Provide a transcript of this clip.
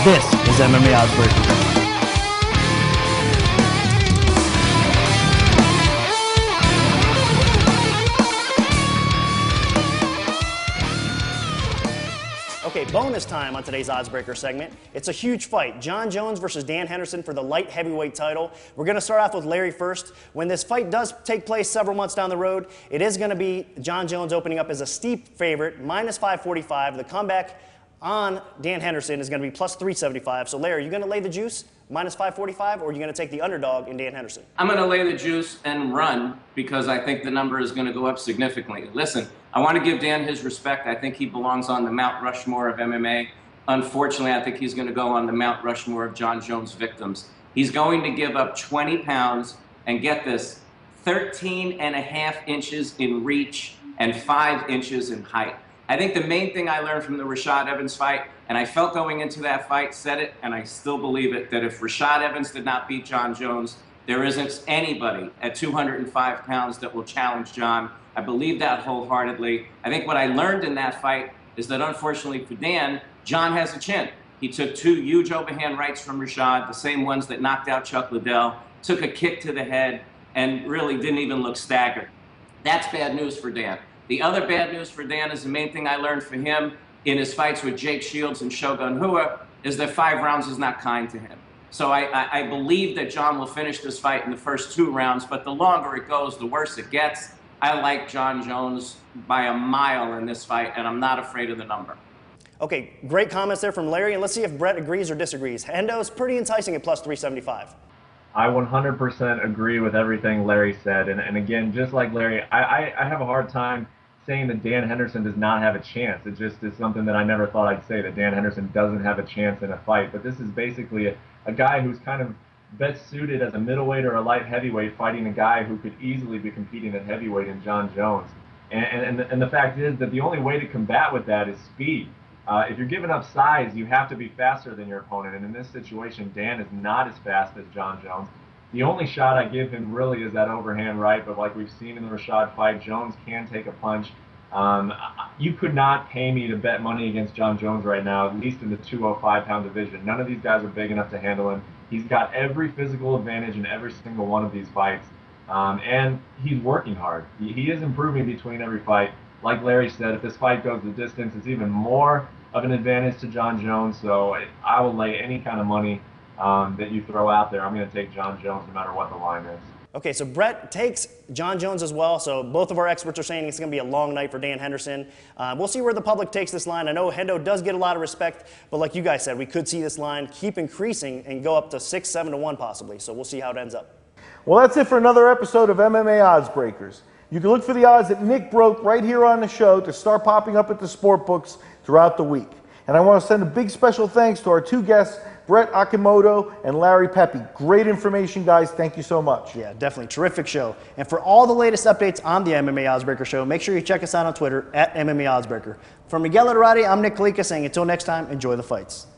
This is MMA Oddsbreaker. Okay, bonus time on today's Oddsbreaker segment. It's a huge fight. Jon Jones versus Dan Henderson for the light heavyweight title. We're going to start off with Larry first. When this fight does take place several months down the road, it is going to be Jon Jones opening up as a steep favorite, minus 545. The comeback on Dan Henderson is going to be plus 375. So Larry, are you going to lay the juice, minus 545, or are you going to take the underdog in Dan Henderson? I'm going to lay the juice and run because I think the number is going to go up significantly. Listen, I want to give Dan his respect. I think he belongs on the Mount Rushmore of MMA. Unfortunately, I think he's going to go on the Mount Rushmore of Jon Jones victims. He's going to give up 20 pounds and get this, 13 and a half inches in reach and 5 inches in height. I think the main thing I learned from the Rashad Evans fight, and I felt going into that fight, said it, and I still believe it, that if Rashad Evans did not beat Jon Jones, there isn't anybody at 205 pounds that will challenge Jon. I believe that wholeheartedly. I think what I learned in that fight is that unfortunately for Dan, Jon has a chin. He took 2 huge overhand rights from Rashad, the same ones that knocked out Chuck Liddell, took a kick to the head, and really didn't even look staggered. That's bad news for Dan. The other bad news for Dan is the main thing I learned for him in his fights with Jake Shields and Shogun Rua is that 5 rounds is not kind to him. So I believe that Jon will finish this fight in the first 2 rounds, but the longer it goes, the worse it gets. I like Jon Jones by a mile in this fight, and I'm not afraid of the number. Okay, great comments there from Larry, and let's see if Brett agrees or disagrees. Hendo's pretty enticing at plus 375. I 100% agree with everything Larry said, and again, just like Larry, I have a hard time saying that Dan Henderson does not have a chance. It just is something that I never thought I'd say, that Dan Henderson doesn't have a chance in a fight. But this is basically a guy who's kind of best suited as a middleweight or a light heavyweight fighting a guy who could easily be competing at heavyweight in Jon Jones. And the fact is that the only way to combat with that is speed. If you're giving up size, you have to be faster than your opponent. And in this situation, Dan is not as fast as Jon Jones. The only shot I give him really is that overhand right, but like we've seen in the Rashad fight, Jones can take a punch. You could not pay me to bet money against Jon Jones right now, at least in the 205-pound division. None of these guys are big enough to handle him. He's got every physical advantage in every single one of these fights, and he's working hard. He is improving between every fight. Like Larry said, if this fight goes the distance, it's even more of an advantage to Jon Jones, so I will lay any kind of money that you throw out there. I'm going to take Jon Jones no matter what the line is. Okay, so Brett takes Jon Jones as well, so both of our experts are saying it's going to be a long night for Dan Henderson. We'll see where the public takes this line. I know Hendo does get a lot of respect, but like you guys said, we could see this line keep increasing and go up to 6, 7 to 1 possibly, so we'll see how it ends up. Well, that's it for another episode of MMA Odds Breakers. You can look for the odds that Nick broke right here on the show to start popping up at the sport books throughout the week. And I want to send a big special thanks to our 2 guests, Brett Akimoto and Larry Pepe. Great information, guys. Thank you so much. Yeah, definitely. Terrific show. And for all the latest updates on the MMA Oddsbreaker show, make sure you check us out on Twitter at MMA Oddsbreaker. For Miguel Adarati, I'm Nick Kalika saying until next time, enjoy the fights.